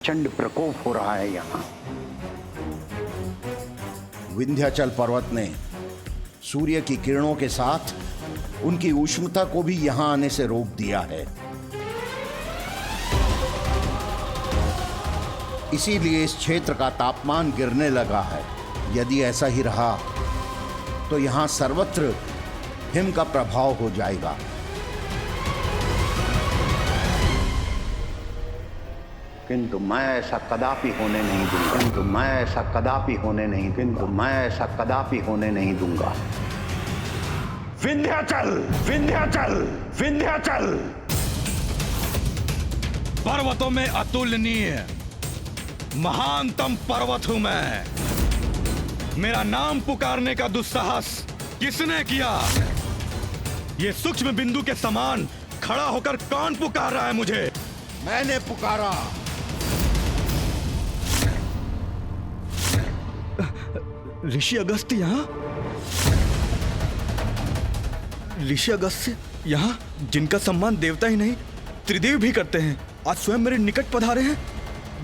प्रचंड प्रकोप हो रहा है यहाँ। विंध्याचल पर्वत ने सूर्य की किरणों के साथ उनकी उष्णता को भी यहां आने से रोक दिया है। इसीलिए इस क्षेत्र का तापमान गिरने लगा है। यदि ऐसा ही रहा तो यहां सर्वत्र हिम का प्रभाव हो जाएगा। किंतु मैं ऐसा कदापि होने नहीं दूंगा। किंतु मैं ऐसा कदापि होने नहीं। किंतु मैं ऐसा कदापि होने नहीं दूंगा। विंध्याचल, विंध्याचल, विंध्याचल। पर्वतों में अतुलनीय महानतम पर्वत हूं मैं। मेरा नाम पुकारने का दुस्साहस किसने किया? ये सूक्ष्म बिंदु के समान खड़ा होकर कौन पुकार रहा है मुझे? मैंने पुकारा। ऋषि अगस्त्य यहाँ? ऋषि अगस्त्य यहाँ, जिनका सम्मान देवता ही नहीं त्रिदेव भी करते हैं, आज स्वयं मेरे निकट पधारे हैं।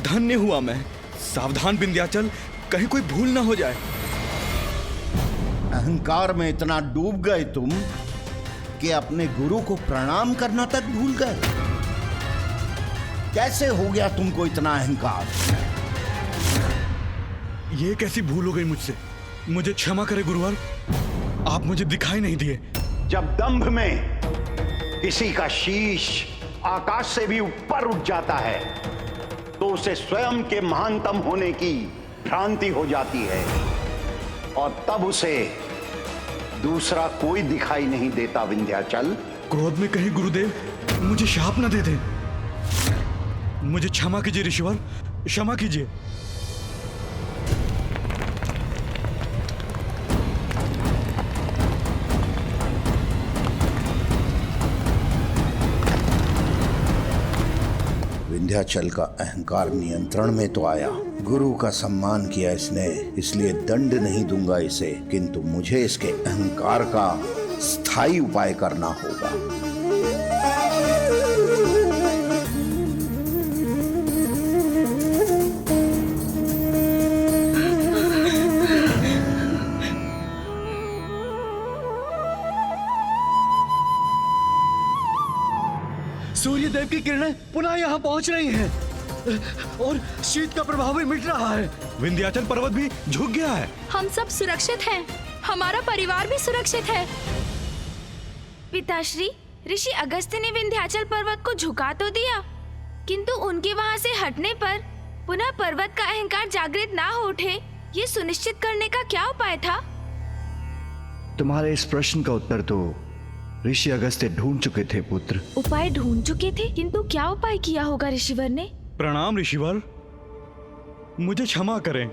धन्य हुआ मैं। सावधान विंध्याचल, कहीं कोई भूल ना हो जाए। अहंकार में इतना डूब गए तुम कि अपने गुरु को प्रणाम करना तक भूल गए। कैसे हो गया तुमको इतना अहंकार? ये कैसी भूल हो गई मुझसे? मुझे क्षमा करे गुरुवर, आप मुझे दिखाई नहीं दिए। जब दंभ में किसी का शीश आकाश से भी ऊपर उठ जाता है तो उसे स्वयं के महानतम होने की भ्रांति हो जाती है और तब उसे दूसरा कोई दिखाई नहीं देता। विंध्याचल, क्रोध में कहीं गुरुदेव मुझे शाप न दे दे। मुझे क्षमा कीजिए ऋषिवर, क्षमा कीजिए। विंध्याचल का अहंकार नियंत्रण में तो आया। गुरु का सम्मान किया इसने, इसलिए दंड नहीं दूंगा इसे, किंतु मुझे इसके अहंकार का स्थायी उपाय करना होगा। सूर्यदेव की किरणें पुनः यहाँ पहुंच रही हैं और शीत का प्रभाव भी मिट रहा है। विंध्याचल पर्वत भी झुक गया है। हम सब सुरक्षित हैं। हमारा परिवार भी सुरक्षित है। पिताश्री, ऋषि अगस्त्य ने विंध्याचल पर्वत को झुका तो दिया, किंतु उनके वहाँ से हटने पर पुनः पर्वत का अहंकार जागृत ना हो उठे, ये सुनिश्चित करने का क्या उपाय था? तुम्हारे इस प्रश्न का उत्तर तो ऋषि अगस्त्य ढूंढ चुके थे पुत्र। उपाय ढूंढ चुके थे, किंतु क्या उपाय किया होगा ऋषिवर ने? प्रणाम ऋषिवर, मुझे क्षमा करें,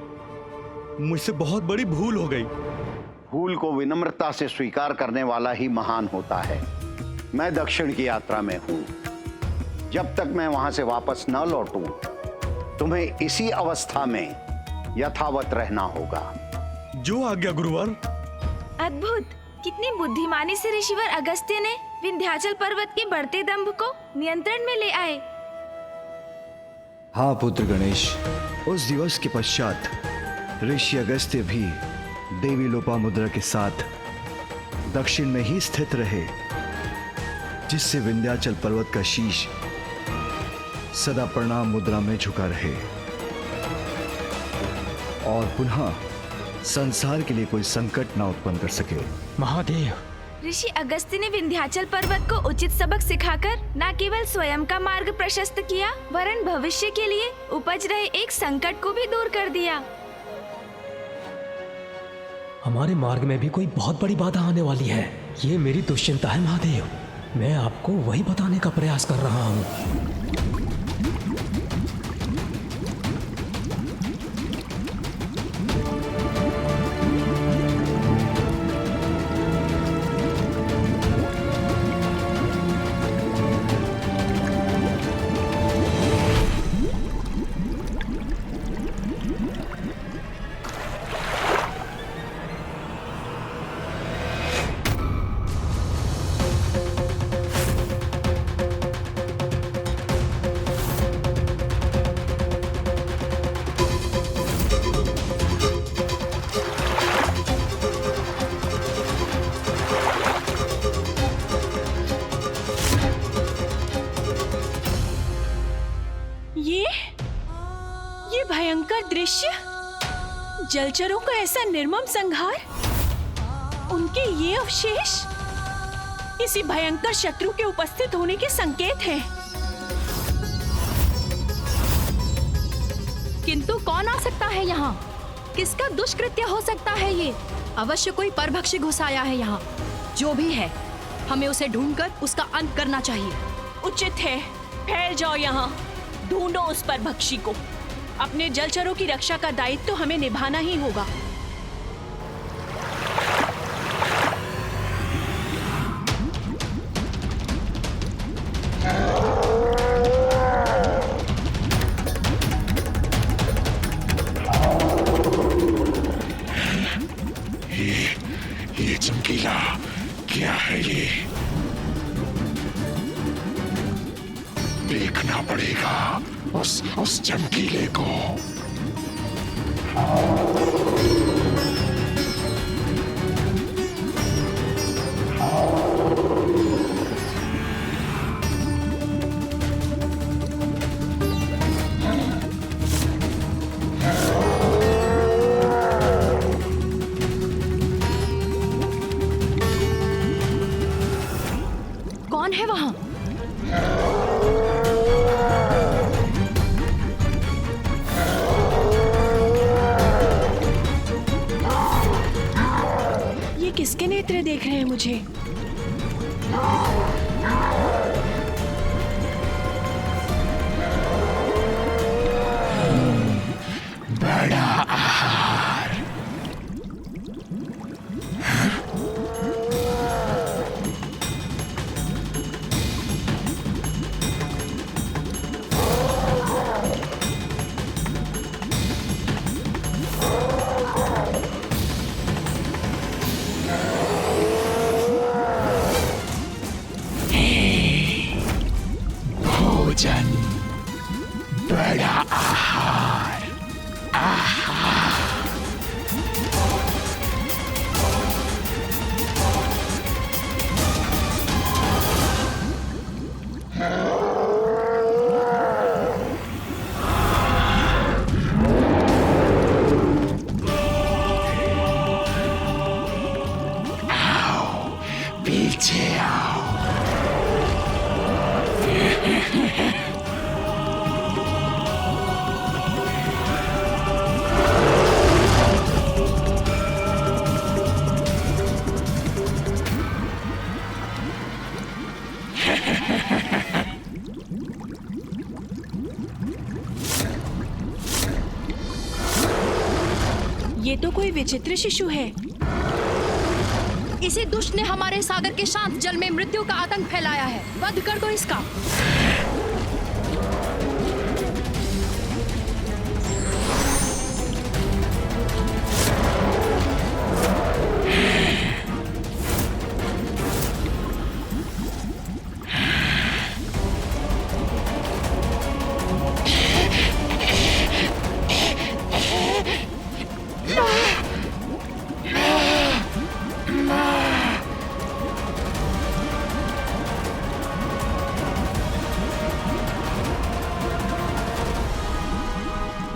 मुझसे बहुत बड़ी भूल हो गई। भूल को विनम्रता से स्वीकार करने वाला ही महान होता है। मैं दक्षिण की यात्रा में हूं। जब तक मैं वहां से वापस न लौटूं, तुम्हें इसी अवस्था में यथावत रहना होगा। जो आज्ञा गुरुवर। अद्भुत! कितनी बुद्धिमानी से ऋषिवर अगस्त्य ने विंध्याचल पर्वत के बढ़ते दंभ को नियंत्रण में ले आए। हाँ पुत्र गणेश, उस दिवस के पश्चात ऋषि अगस्त्य भी देवी लोपामुद्रा के साथ दक्षिण में ही स्थित रहे, जिससे विंध्याचल पर्वत का शीश सदा प्रणाम मुद्रा में झुका रहे और पुनः संसार के लिए कोई संकट ना उत्पन्न कर सके। महादेव, ऋषि अगस्त्य ने विंध्याचल पर्वत को उचित सबक सिखाकर न केवल स्वयं का मार्ग प्रशस्त किया, वरन भविष्य के लिए उपज रहे एक संकट को भी दूर कर दिया। हमारे मार्ग में भी कोई बहुत बड़ी बाधा आने वाली है। ये मेरी दुश्चिंता है महादेव। मैं आपको वही बताने का प्रयास कर रहा हूँ। ये भयंकर दृश्य, जलचरों का ऐसा निर्मम संहार, उनके ये अवशेष किसी भयंकर शत्रु के उपस्थित होने के संकेत हैं। किंतु कौन आ सकता है यहाँ? किसका दुष्कृत्य हो सकता है ये? अवश्य कोई परभक्षी घुस आया है यहाँ। जो भी है, हमें उसे ढूंढकर उसका अंत करना चाहिए। उचित है, फैल जाओ यहाँ, ढूंढो उस परभक्षी को। अपने जलचरों की रक्षा का दायित्व तो हमें निभाना ही होगा। ये चमकीला क्या है? ये देखना पड़ेगा उस चमकीले को। कौन है वहाँ? ये किसके नेत्र देख रहे हैं मुझे? बड़ा आहार। भोजन, बड़ा आहार। आओ, पीछे आओ। ये तो कोई विचित्र शिशु है। इसी दुष्ट ने हमारे सागर के शांत जल में मृत्यु का आतंक फैलाया है। वध कर दो इसका।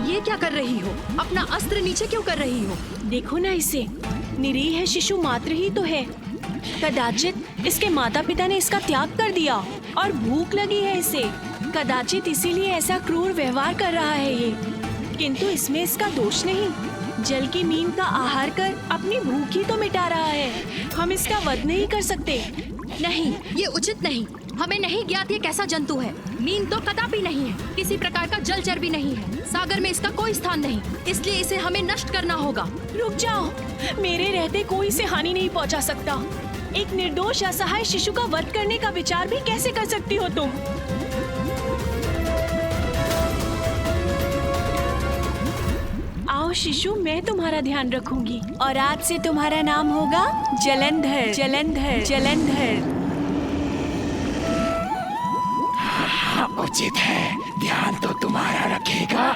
ये क्या कर रही हो? अपना अस्त्र नीचे क्यों कर रही हो? देखो ना इसे, निरीह है शिशु मात्र ही तो है। कदाचित इसके माता पिता ने इसका त्याग कर दिया और भूख लगी है इसे। कदाचित इसीलिए ऐसा क्रूर व्यवहार कर रहा है ये। किंतु इसमें इसका दोष नहीं। जल की नींद का आहार कर अपनी भूख ही तो मिटा रहा है। हम इसका वध नहीं कर सकते। नहीं, ये उचित नहीं। हमें नहीं ज्ञात ये कैसा जंतु है। नींद तो कदापि नहीं है। किसी प्रकार का जलचर भी नहीं है। सागर में इसका कोई स्थान नहीं, इसलिए इसे हमें नष्ट करना होगा। रुक जाओ, मेरे रहते कोई इसे हानि नहीं पहुंचा सकता। एक निर्दोष असहाय शिशु का वध करने का विचार भी कैसे कर सकती हो तुम? आओ शिशु, मैं तुम्हारा ध्यान रखूंगी और आज से तुम्हारा नाम होगा जलंधर। जलंधर, जलंधर। उचित है, ध्यान तो तुम्हारा रखेगा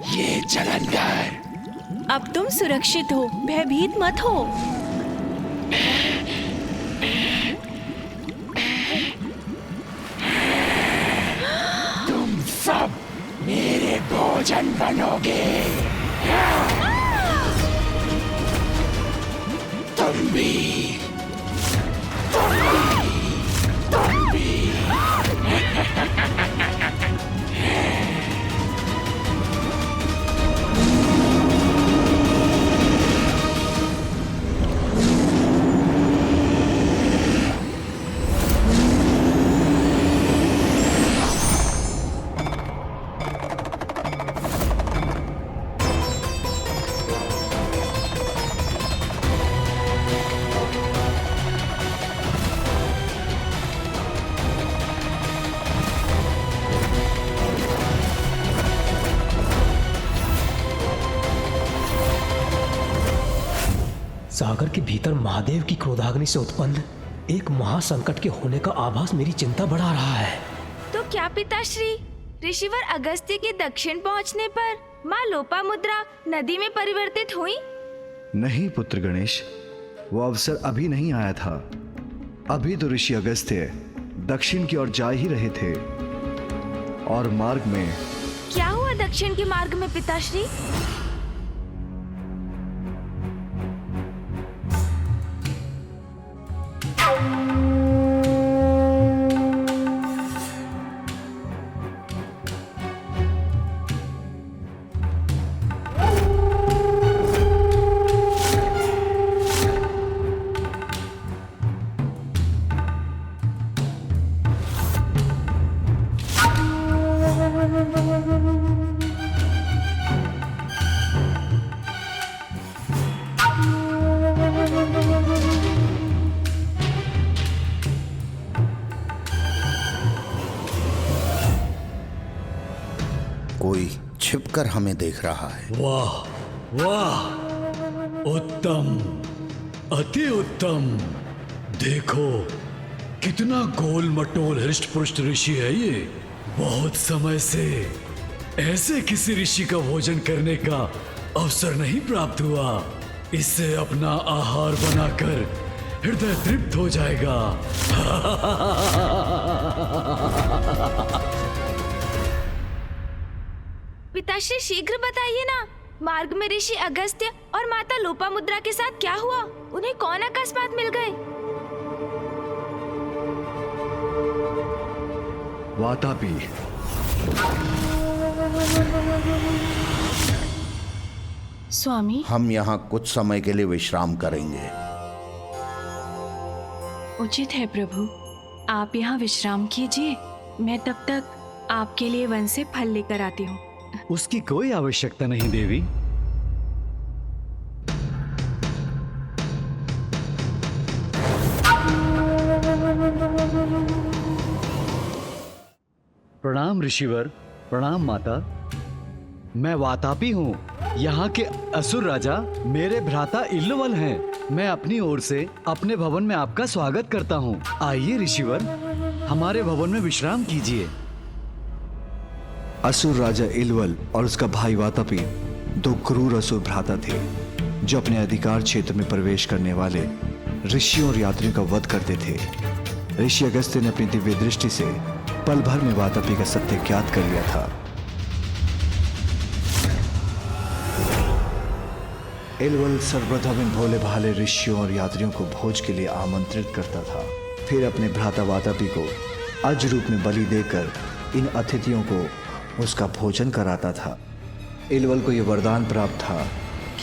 ये जलंधर। अब तुम सुरक्षित हो, भयभीत मत हो। तुम सब मेरे भोजन बनोगे। तुम भी, तुम भी। सागर के भीतर महादेव की क्रोधाग्नि से उत्पन्न एक महासंकट के होने का आभास मेरी चिंता बढ़ा रहा है। तो क्या पिताश्री, ऋषिवर अगस्त्य के दक्षिण पहुंचने पर माँ लोपामुद्रा नदी में परिवर्तित हुई? नहीं पुत्र गणेश, वो अवसर अभी नहीं आया था। अभी तो ऋषि अगस्त्य दक्षिण की ओर जा ही रहे थे और मार्ग में। क्या हुआ दक्षिण के मार्ग में पिताश्री? कोई छिपकर हमें देख रहा है। वाह वाह, उत्तम, अति उत्तम। देखो कितना गोल मटोल हृष्ट पुष्ट ऋषि है ये। बहुत समय से ऐसे किसी ऋषि का भोजन करने का अवसर नहीं प्राप्त हुआ। इससे अपना आहार बनाकर हृदय तृप्त हो जाएगा। पिताश्री शीघ्र बताइए ना, मार्ग में ऋषि अगस्त्य और माता लोपामुद्रा के साथ क्या हुआ? उन्हें कौन अकस्मात मिल गए? वातापी, स्वामी, हम यहाँ कुछ समय के लिए विश्राम करेंगे। उचित है प्रभु, आप यहाँ विश्राम कीजिए। मैं तब तक आपके लिए वन से फल लेकर आती हूँ। उसकी कोई आवश्यकता नहीं देवी। प्रणाम ऋषिवर, प्रणाम माता। मैं वातापी हूँ, यहाँ के असुर राजा मेरे भ्राता इल्लवल हैं। मैं अपनी ओर से अपने भवन में आपका स्वागत करता हूँ। आइए ऋषिवर, हमारे भवन में विश्राम कीजिए। असुर राजा इल्वल और उसका भाई वातापी दो क्रूर असुर भ्राता थे जो अपने अधिकार क्षेत्र में प्रवेश करने वाले ऋषियों और यात्रियों का वध करते थे। ऋषि अगस्त्य ने अपनी दिव्य दृष्टि से पल भर में वातापी का सत्य ज्ञात कर लिया था। इल्वल सर्वप्रथम इन भोले भाले ऋषियों और यात्रियों को भोज के लिए आमंत्रित करता था। फिर अपने भ्राता वातापी को अज रूप में बलि देकर इन अतिथियों को उसका भोजन कराता था। इल्वल को यह वरदान प्राप्त था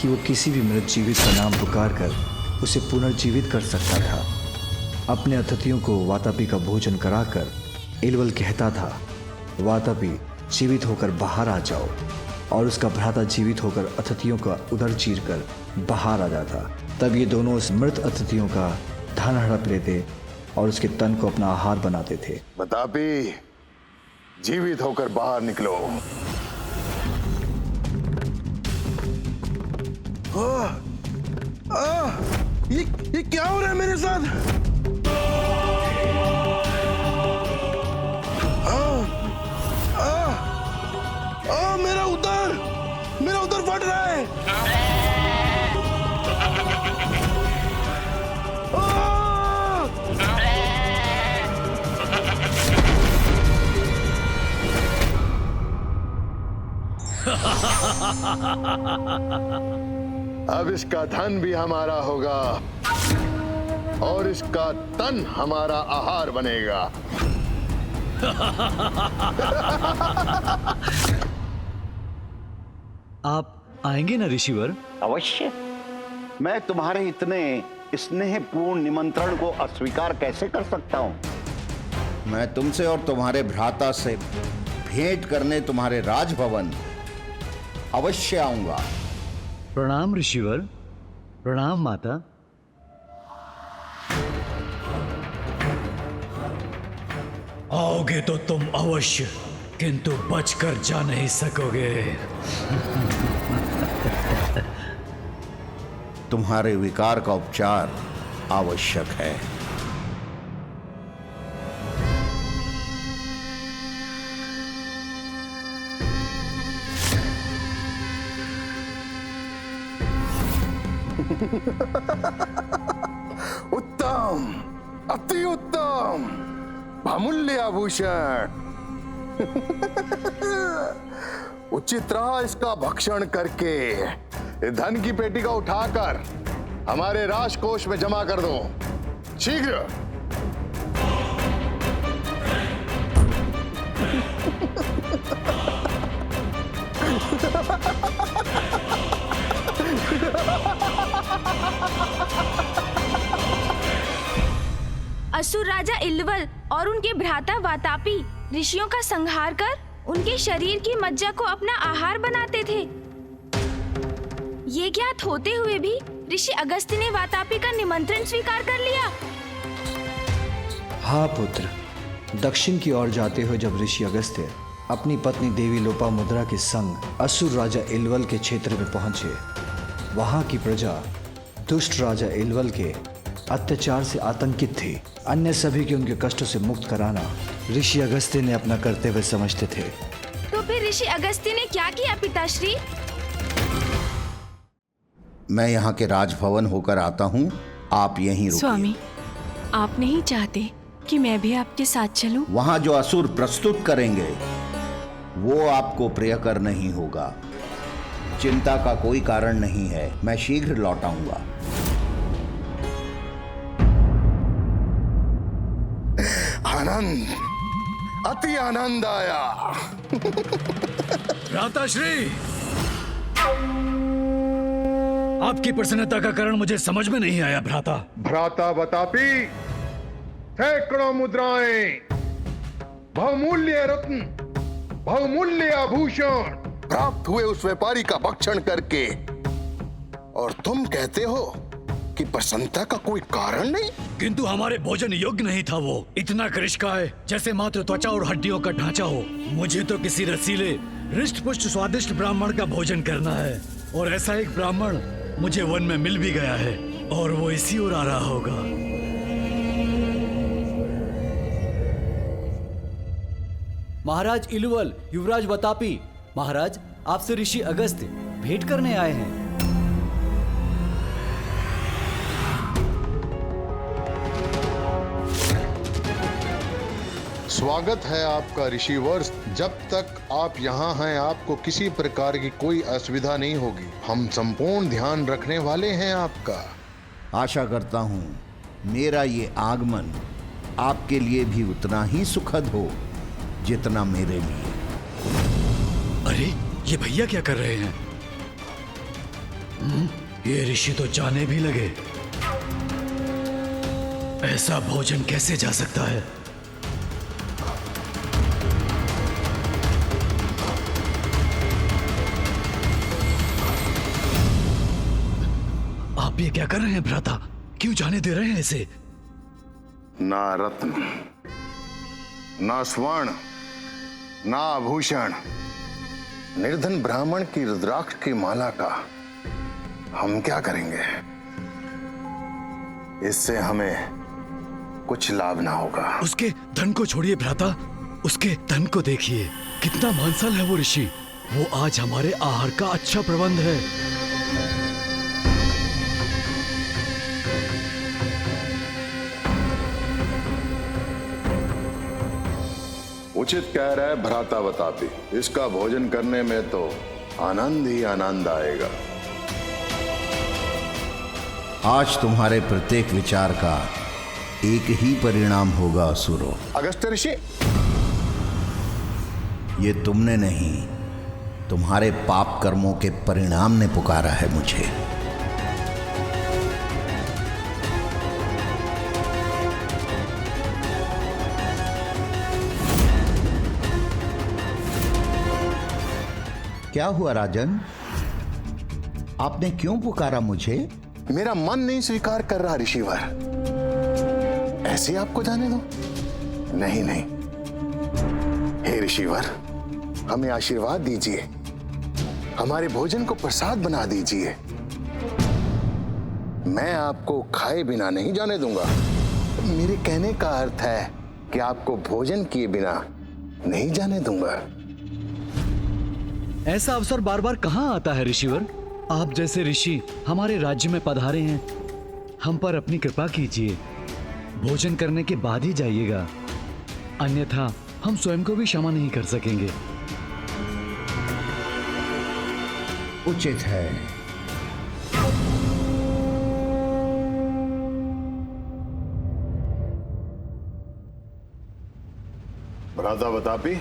कि वो किसी भी मृत जीवित का नाम पुकार कर उसे पुनर्जीवित कर सकता था। अपने अतिथियों को वातापी का भोजन कराकर इल्वल कहता था, वातापी जीवित होकर बाहर आ जाओ, और उसका भ्राता जीवित होकर अतिथियों का उदर चीर कर बाहर आ जाता। तब ये दोनों उस मृत अतिथियों का धन हड़प लेते और उसके तन को अपना आहार बनाते थे। वातापी, जीवित होकर बाहर निकलो। ये क्या हो रहा है मेरे साथ? मेरा उदर फट रहा है। अब इसका धन भी हमारा होगा और इसका तन हमारा आहार बनेगा। आप आएंगे ना ऋषिवर? अवश्य। मैं तुम्हारे इतने स्नेहपूर्ण निमंत्रण को अस्वीकार कैसे कर सकता हूं? मैं तुमसे और तुम्हारे भ्राता से भेंट करने तुम्हारे राजभवन अवश्य आऊंगा। प्रणाम ऋषिवर। प्रणाम माता। आओगे तो तुम अवश्य, किंतु बचकर जा नहीं सकोगे। तुम्हारे विकार का उपचार आवश्यक है। उत्तम, अति उत्तम, बहुमूल्य आभूषण। उचित रहा इसका भक्षण करके धन की पेटी का उठाकर हमारे राजकोष में जमा कर दो शीघ्र। असुर राजा इल्वल और उनके भ्राता वातापी ऋषियों का संहार कर उनके शरीर की मज्जा को अपना आहार बनाते थे। ये ज्ञात होते हुए भी ऋषि अगस्त्य ने वातापी का निमंत्रण स्वीकार कर लिया। हाँ पुत्र, दक्षिण की ओर जाते हुए जब ऋषि अगस्त्य अपनी पत्नी देवी लोपामुद्रा के संग असुर राजा इल्वल के क्षेत्र में पहुंचे, वहां की प्रजा दुष्ट राजा इल्वल के अत्याचार से आतंकित थी। अन्य सभी के उनके कष्टों से मुक्त कराना ऋषि अगस्त्य ने अपना कर्तव्य समझते थे। तो फिर ऋषि अगस्त्य ने क्या किया पिताश्री? मैं यहाँ के राजभवन होकर आता हूँ, आप यहीं रुकिए। स्वामी, आप नहीं चाहते कि मैं भी आपके साथ चलूं? वहाँ जो असुर प्रस्तुत करेंगे वो आपको प्रियकर नहीं होगा। चिंता का कोई कारण नहीं है, मैं शीघ्र लौट आऊंगा। आनंद, अति आनंद आया। भ्राताश्री, आपकी प्रसन्नता का कारण मुझे समझ में नहीं आया भ्राता। भ्राता वातापी, सैकड़ों मुद्राएं, बहुमूल्य रत्न, बहुमूल्य आभूषण प्राप्त हुए उस व्यापारी का भक्षण करके, और तुम कहते हो कि प्रसन्नता का कोई कारण नहीं? किंतु हमारे भोजन योग्य नहीं था वो। इतना कृष्णकाय जैसे मात्र त्वचा और हड्डियों का ढांचा हो। मुझे तो किसी रसीले हृष्ट पुष्ट स्वादिष्ट ब्राह्मण का भोजन करना है, और ऐसा एक ब्राह्मण मुझे वन में मिल भी गया है, और वो इसी ओर आ रहा होगा। महाराज इल्वल, युवराज वातापी, महाराज आपसे ऋषि अगस्त्य भेंट करने आए हैं। स्वागत है आपका ऋषिवर। जब तक आप यहाँ हैं आपको किसी प्रकार की कोई असुविधा नहीं होगी। हम संपूर्ण ध्यान रखने वाले हैं आपका। आशा करता हूँ मेरा ये आगमन आपके लिए भी उतना ही सुखद हो जितना मेरे लिए। अरे ये भैया क्या कर रहे हैं? ये ऋषि तो जाने भी लगे। ऐसा भोजन कैसे जा सकता है? आप ये क्या कर रहे हैं भ्राता? क्यों जाने दे रहे हैं इसे? ना रत्न, ना स्वर्ण, ना आभूषण, निर्धन ब्राह्मण की रुद्राक्ष की माला का हम क्या करेंगे? इससे हमें कुछ लाभ ना होगा। उसके धन को छोड़िए भ्राता, उसके धन को देखिए। कितना मानसल है वो ऋषि। वो आज हमारे आहार का अच्छा प्रबंध है। उचित कह रहा है भ्राता वातापी। इसका भोजन करने में तो आनंद ही आनंद आएगा। आज तुम्हारे प्रत्येक विचार का एक ही परिणाम होगा असुरों। अगस्त्य ऋषि, ये तुमने नहीं, तुम्हारे पाप कर्मों के परिणाम ने पुकारा है मुझे। क्या हुआ राजन? आपने क्यों पुकारा मुझे? मेरा मन नहीं स्वीकार कर रहा ऋषिवर। ऐसे आपको जाने दो? नहीं नहीं, हे ऋषिवर, हमें आशीर्वाद दीजिए, हमारे भोजन को प्रसाद बना दीजिए। मैं आपको खाए बिना नहीं जाने दूंगा। मेरे कहने का अर्थ है कि आपको भोजन किए बिना नहीं जाने दूंगा। ऐसा अवसर बार बार कहाँ आता है ऋषिवर? आप जैसे ऋषि हमारे राज्य में पधारे हैं, हम पर अपनी कृपा कीजिए। भोजन करने के बाद ही जाइएगा, अन्यथा हम स्वयं को भी क्षमा नहीं कर सकेंगे। उचित है। भ्राता बतापी,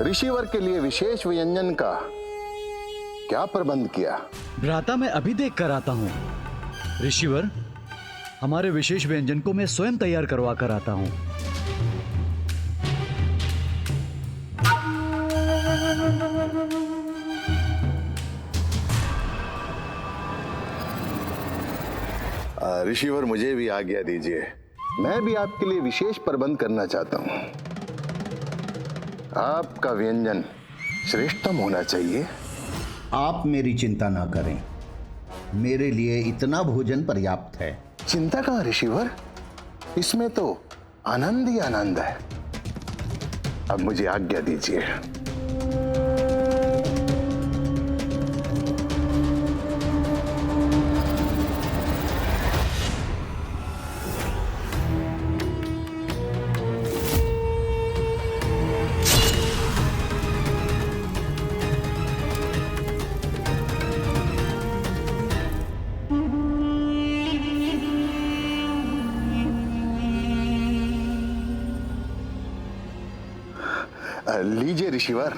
ऋषिवर के लिए विशेष व्यंजन का क्या प्रबंध किया? भ्राता, मैं अभी देख कर आता हूँ। ऋषिवर, हमारे विशेष व्यंजन को मैं स्वयं तैयार करवा कर आता हूँ। ऋषिवर, मुझे भी आज्ञा दीजिए, मैं भी आपके लिए विशेष प्रबंध करना चाहता हूँ। आपका व्यंजन श्रेष्ठतम होना चाहिए। आप मेरी चिंता ना करें, मेरे लिए इतना भोजन पर्याप्त है। चिंता कहाँ ऋषिवर, इसमें तो आनंद ही आनंद है। अब मुझे आज्ञा दीजिए। लीजिए ऋषिवर,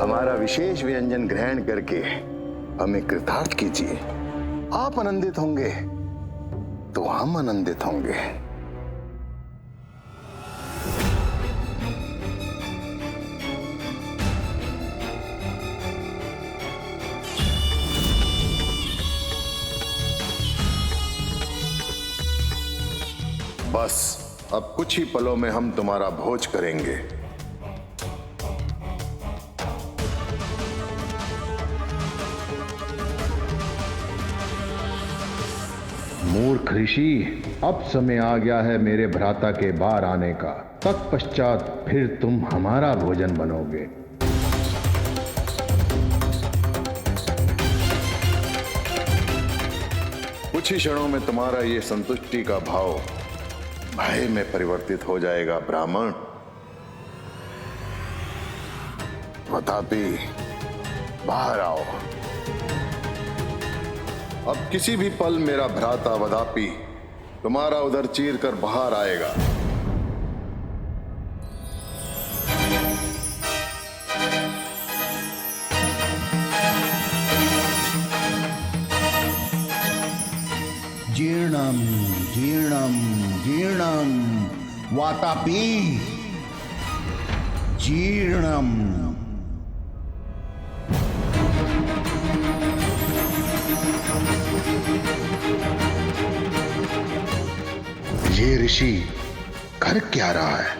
हमारा विशेष व्यंजन ग्रहण करके हमें कृतार्थ कीजिए। आप आनंदित होंगे तो हम आनंदित होंगे। बस अब कुछ ही पलों में हम तुम्हारा भोज करेंगे। मूर्ख ऋषि, अब समय आ गया है मेरे भ्राता के बाहर आने का। तत्पश्चात फिर तुम हमारा भोजन बनोगे। कुछ ही क्षणों में तुम्हारा ये संतुष्टि का भाव भय में परिवर्तित हो जाएगा। ब्राह्मण, वतापी, बाहर आओ। अब किसी भी पल मेरा भ्राता वदापी तुम्हारा उधर चीर कर बाहर आएगा। जीर्णम जीर्णम जीर्णम वातापी जीर्णम। ये ऋषि कर क्या रहा है?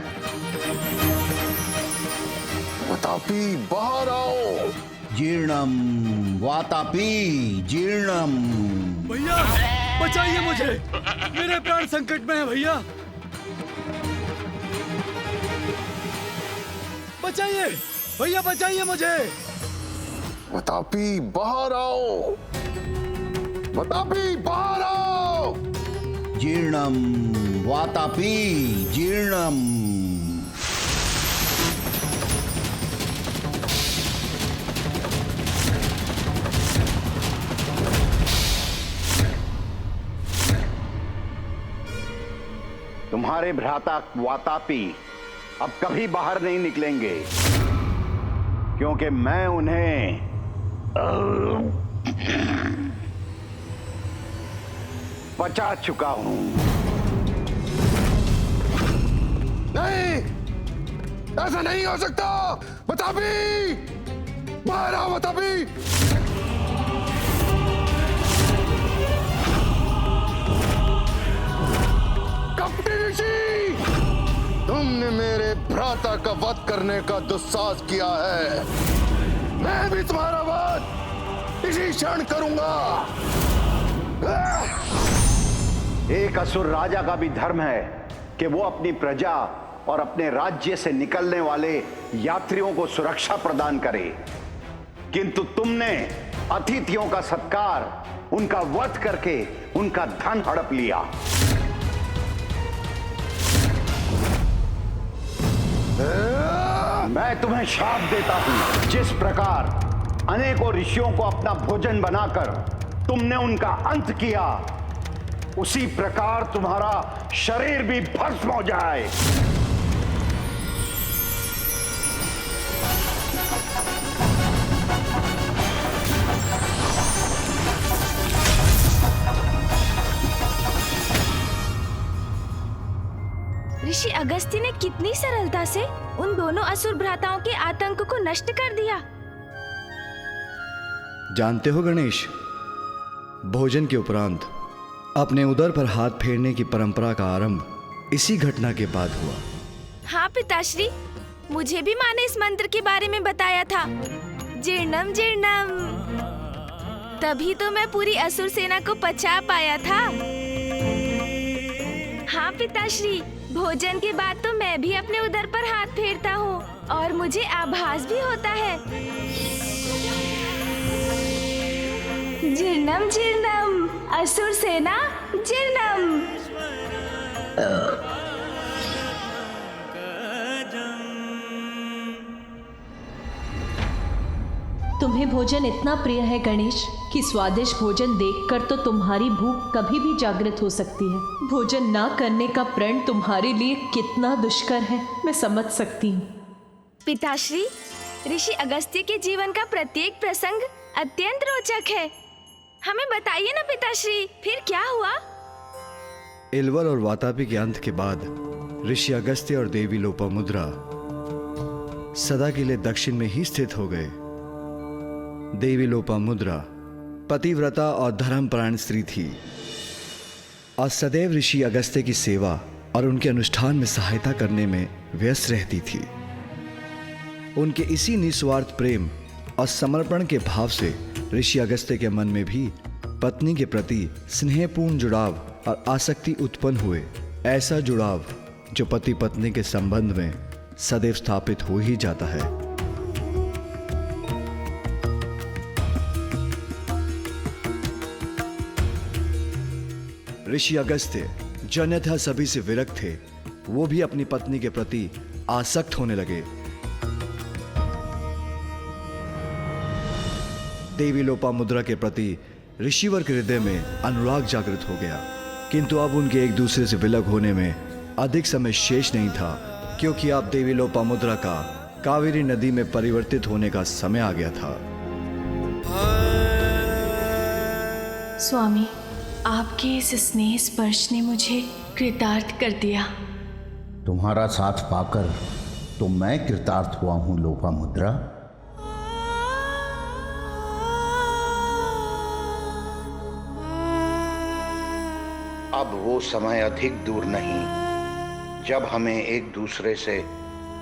वतापी, बाहर आओ। जीर्णम वातापी जीर्णम। भैया बचाइए मुझे, मेरे प्राण संकट में है भैया, बचाइए भैया, बचाइए मुझे। वतापी, बाहर आओ। वतापी, बाहर आओ। जीर्णम वातापी जीर्णम। तुम्हारे भ्राता वातापी अब कभी बाहर नहीं निकलेंगे, क्योंकि मैं उन्हें बचा चुका हूं। नहीं, ऐसा नहीं हो सकता। वातापी, बाहर आओ वातापी। कपटी ऋषि, तुमने मेरे भ्राता का वध करने का दुस्साहस किया है। मैं भी तुम्हारा वध इसी क्षण करूंगा। एक असुर राजा का भी धर्म है कि वो अपनी प्रजा और अपने राज्य से निकलने वाले यात्रियों को सुरक्षा प्रदान करे, किंतु तुमने अतिथियों का सत्कार, उनका वध करके उनका धन हड़प लिया। मैं तुम्हें शाप देता हूं, जिस प्रकार अनेकों ऋषियों को अपना भोजन बनाकर तुमने उनका अंत किया, उसी प्रकार तुम्हारा शरीर भी भस्म हो जाए। ऋषि अगस्त्य ने कितनी सरलता से उन दोनों असुर भ्राताओं के आतंक को नष्ट कर दिया। जानते हो गणेश, भोजन के उपरांत अपने उदर पर हाथ फेरने की परंपरा का आरंभ इसी घटना के बाद हुआ। हाँ पिताश्री, मुझे भी माँ ने इस मंत्र के बारे में बताया था। जीर्णम जीर्णम, तभी तो मैं पूरी असुर सेना को पचा पाया था। हाँ पिताश्री, भोजन के बाद तो मैं भी अपने उदर पर हाथ फेरता हूँ और मुझे आभास भी होता है। जीर्णम जीर्णम, असुर सेना जीर्णम। तुम्हें भोजन इतना प्रिय है गणेश कि स्वादिष्ट भोजन देखकर तो तुम्हारी भूख कभी भी जागृत हो सकती है। भोजन ना करने का प्रण तुम्हारे लिए कितना दुष्कर है, मैं समझ सकती हूँ। पिताश्री, ऋषि अगस्त्य के जीवन का प्रत्येक प्रसंग अत्यंत रोचक है। हमें बताइए ना पिताश्री, फिर क्या हुआ? इल्वर और वातापी के अंत के बाद ऋषि अगस्त्य और देवी लोपामुद्रा सदा के लिए दक्षिण में ही स्थित हो गए। देवी लोपामुद्रा पतिव्रता और धर्मपरायण स्त्री थी और सदैव ऋषि अगस्त्य की सेवा और उनके अनुष्ठान में सहायता करने में व्यस्त रहती थी। उनके इसी निस्वार्थ प्रेम और समर्पण के भाव से ऋषि अगस्त्य के मन में भी पत्नी के प्रति स्नेहपूर्ण जुड़ाव और आसक्ति उत्पन्न हुए। ऐसा जुड़ाव जो पति पत्नी के संबंध में सदैव स्थापित हो ही जाता है। ऋषि अगस्त्य जो अन्यथा सभी से विरक्त थे, वो भी अपनी पत्नी के प्रति आसक्त होने लगे। देवी लोपामुद्रा के प्रति ऋषिवर के हृदय में अनुराग जागृत हो गया, किंतु अब उनके एक दूसरे से विलग होने में अधिक समय शेष नहीं था, क्योंकि अब देवी लोपामुद्रा का कावेरी नदी में परिवर्तित होने का समय आ गया था। स्वामी, आपके इस स्नेह स्पर्श ने मुझे कृतार्थ कर दिया। तुम्हारा साथ पाकर तो मैं कृतार्थ हुआ हूं लोपामुद्रा। अब वो समय अधिक दूर नहीं जब हमें एक दूसरे से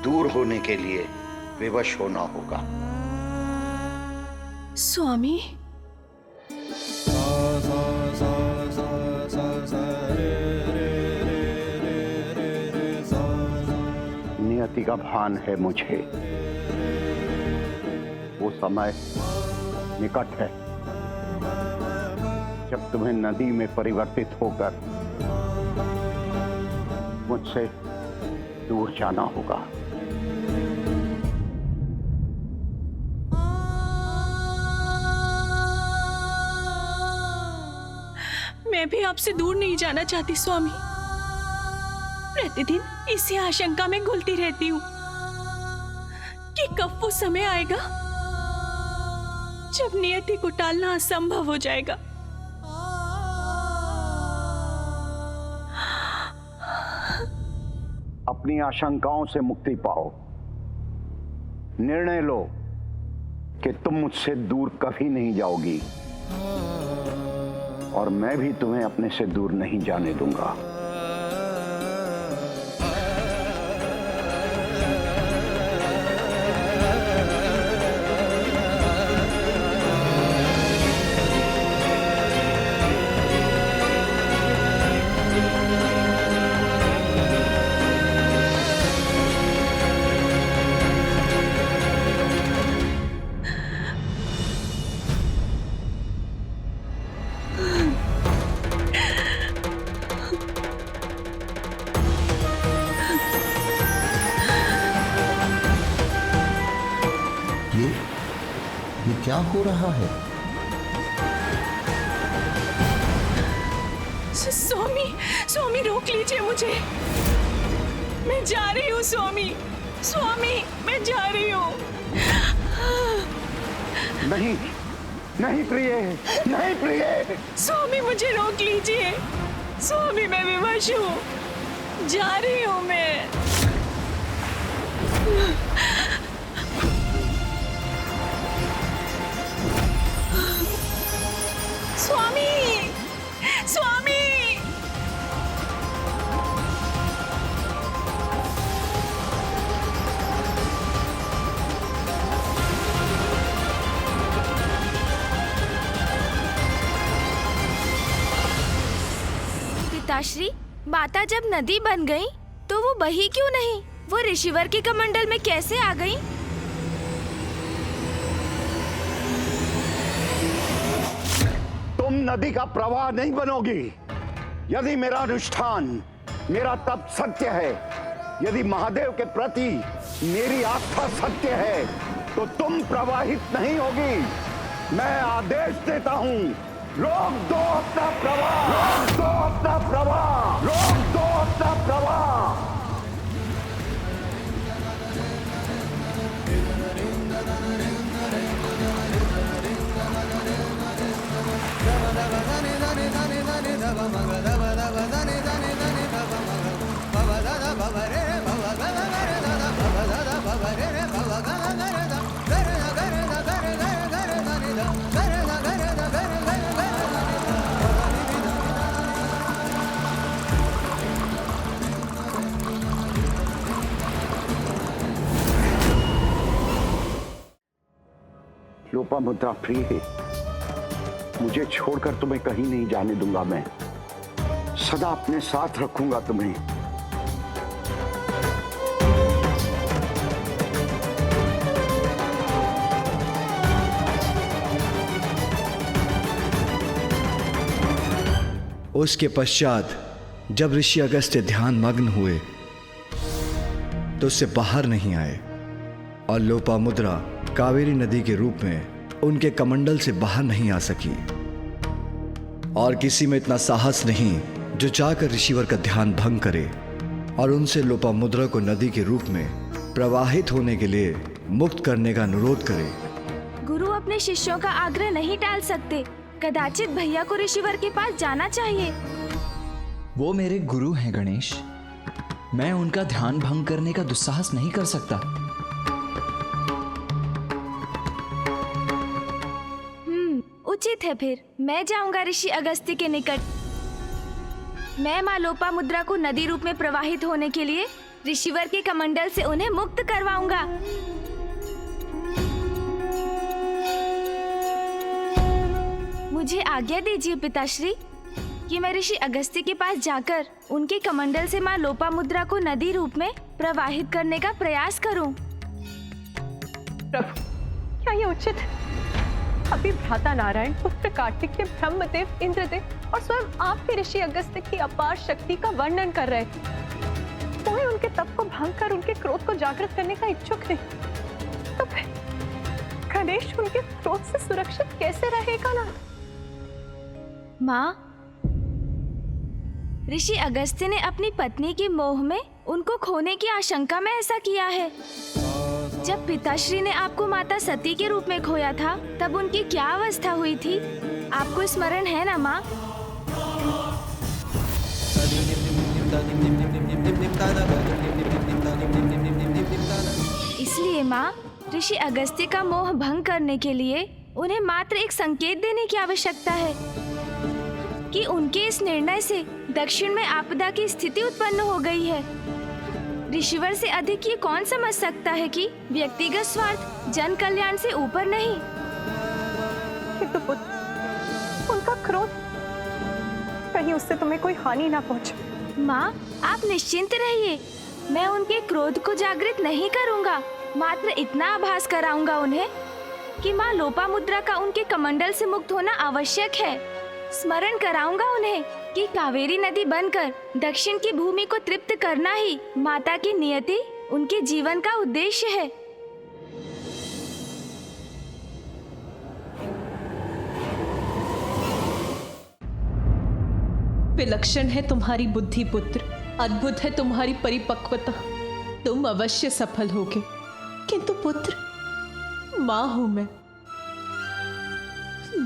दूर होने के लिए विवश होना होगा। स्वामी, नियति का भान है मुझे, वो समय निकट है जब तुम्हें नदी में परिवर्तित होकर मुझसे दूर जाना होगा। मैं भी आपसे दूर नहीं जाना चाहती स्वामी। प्रतिदिन इसी आशंका में घुलती रहती हूँ कि कब वो समय आएगा जब नियति को टालना असंभव हो जाएगा। अपनी आशंकाओं से मुक्ति पाओ। निर्णय लो कि तुम मुझसे दूर कभी नहीं जाओगी और मैं भी तुम्हें अपने से दूर नहीं जाने दूंगा। ये क्या हो रहा है? स्वामी, स्वामी रोक लीजिए मुझे। मैं जा रही हूँ स्वामी, स्वामी मैं जा रही हूँ। नहीं, नहीं प्रिय, नहीं प्रिय। स्वामी मुझे रोक लीजिए। स्वामी मैं विवश हूँ, जा रही हूँ मैं। स्वामी, स्वामी। पिताश्री, माता जब नदी बन गई तो वो बही क्यों नहीं? वो ऋषिवर के कमंडल में कैसे आ गई? तुम नदी का प्रवाह नहीं बनोगी। यदि मेरा अनुष्ठान, मेरा तप सत्य है, यदि महादेव के प्रति मेरी आस्था सत्य है, तो तुम प्रवाहित नहीं होगी। मैं आदेश देता हूं, रोक दो अपना प्रवाह, रोक दो अपना प्रवाह, रोक दो अपना प्रवाह। लोपामुद्रा प्रिय, मुझे छोड़कर तुम्हें कहीं नहीं जाने दूंगा। मैं सदा अपने साथ रखूंगा तुम्हें। उसके पश्चात जब ऋषि अगस्त्य ध्यान मग्न हुए तो उससे बाहर नहीं आए और लोपामुद्रा कावेरी नदी के रूप में उनके कमंडल से बाहर नहीं आ सकी। और किसी में इतना साहस नहीं जो जाकर ऋषिवर का ध्यान भंग करे और उनसे लोपामुद्रा को नदी के रूप में प्रवाहित होने के लिए मुक्त करने का अनुरोध करे। गुरु अपने शिष्यों का आग्रह नहीं टाल सकते। कदाचित भैया को ऋषिवर के पास जाना चाहिए। वो मेरे गुरु हैं गणेश, मैं उनका ध्यान भंग करने का दुस्साहस नहीं कर सकता। उचित है, फिर मैं जाऊंगा ऋषि अगस्त्य के निकट। मैं माँ लोपामुद्रा को नदी रूप में प्रवाहित होने के लिए ऋषिवर के कमंडल से उन्हें मुक्त करवाऊंगा। मुझे आज्ञा दीजिए पिताश्री कि मैं ऋषि अगस्त्य के पास जाकर उनके कमंडल से माँ लोपामुद्रा को नदी रूप में प्रवाहित करने का प्रयास करूं। प्रभु, क्या ये उचित है? अभी भ्राता नारायण, पुत्र कार्तिकेय, ब्रह्मदेव, इंद्रदेव और स्वयं आपके ऋषि अगस्त्य की अपार शक्ति का वर्णन कर रहे थे। कोई उनके तप को भंग कर उनके क्रोध को जागृत करने का इच्छुक नहीं, तो फिर गणेश उनके क्रोध से सुरक्षित कैसे रहेगा ना? माँ, ऋषि अगस्त्य ने अपनी पत्नी के मोह में उनको खोने की आशंका में ऐसा किया है। जब पिताश्री ने आपको माता सती के रूप में खोया था, तब उनकी क्या अवस्था हुई थी, आपको स्मरण है ना माँ? इसलिए माँ, ऋषि अगस्त्य का मोह भंग करने के लिए उन्हें मात्र एक संकेत देने की आवश्यकता है कि उनके इस निर्णय से दक्षिण में आपदा की स्थिति उत्पन्न हो गई है। ऋषिवर से अधिक ये कौन समझ सकता है कि व्यक्तिगत स्वार्थ जन कल्याण से ऊपर नहीं। किंतु पुत्र, उनका क्रोध, कहीं उससे तुम्हें कोई हानि ना पहुंचे। माँ, आप निश्चिंत रहिए, मैं उनके क्रोध को जागृत नहीं करूँगा, मात्र इतना आभास कराऊंगा उन्हें कि माँ लोपामुद्रा का उनके कमंडल से मुक्त होना आवश्यक है। स्मरण कराऊंगा उन्हें कि कावेरी नदी बनकर दक्षिण की भूमि को तृप्त करना ही माता की नियति, उनके जीवन का उद्देश्य है। विलक्षण है तुम्हारी बुद्धि पुत्र, अद्भुत है तुम्हारी परिपक्वता, तुम अवश्य सफल होगे। किंतु पुत्र, माँ हूं मैं,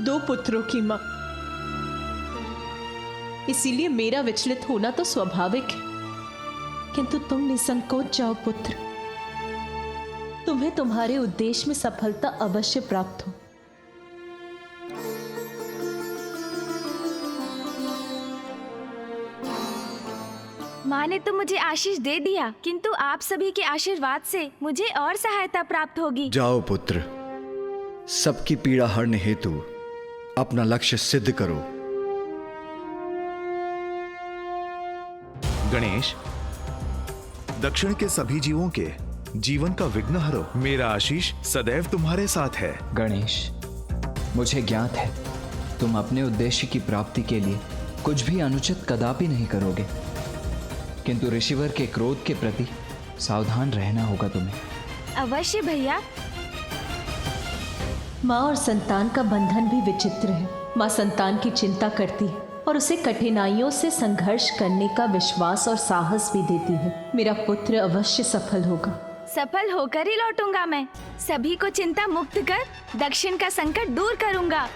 2 पुत्रों की माँ, इसीलिए मेरा विचलित होना तो स्वाभाविक है। किंतु तुम निसंकोच जाओ पुत्र, तुम्हें तुम्हारे उद्देश्य में सफलता अवश्य प्राप्त हो। माँ ने तो मुझे आशीष दे दिया, किंतु आप सभी के आशीर्वाद से मुझे और सहायता प्राप्त होगी। जाओ पुत्र, सबकी पीड़ा हरने हेतु अपना लक्ष्य सिद्ध करो। गणेश, दक्षिण के सभी जीवों के जीवन का विघ्न हरो। मेरा आशीष सदैव तुम्हारे साथ है। गणेश, मुझे ज्ञात है तुम अपने उद्देश्य की प्राप्ति के लिए कुछ भी अनुचित कदापि नहीं करोगे, किंतु ऋषिवर के क्रोध के प्रति सावधान रहना होगा तुम्हें। अवश्य भैया। माँ और संतान का बंधन भी विचित्र है। माँ संतान की चिंता करती है और उसे कठिनाइयों से संघर्ष करने का विश्वास और साहस भी देती है। मेरा पुत्र अवश्य सफल होगा। सफल होकर ही लौटूंगा मैं। सभी को चिंता मुक्त कर दक्षिण का संकट दूर करूंगा।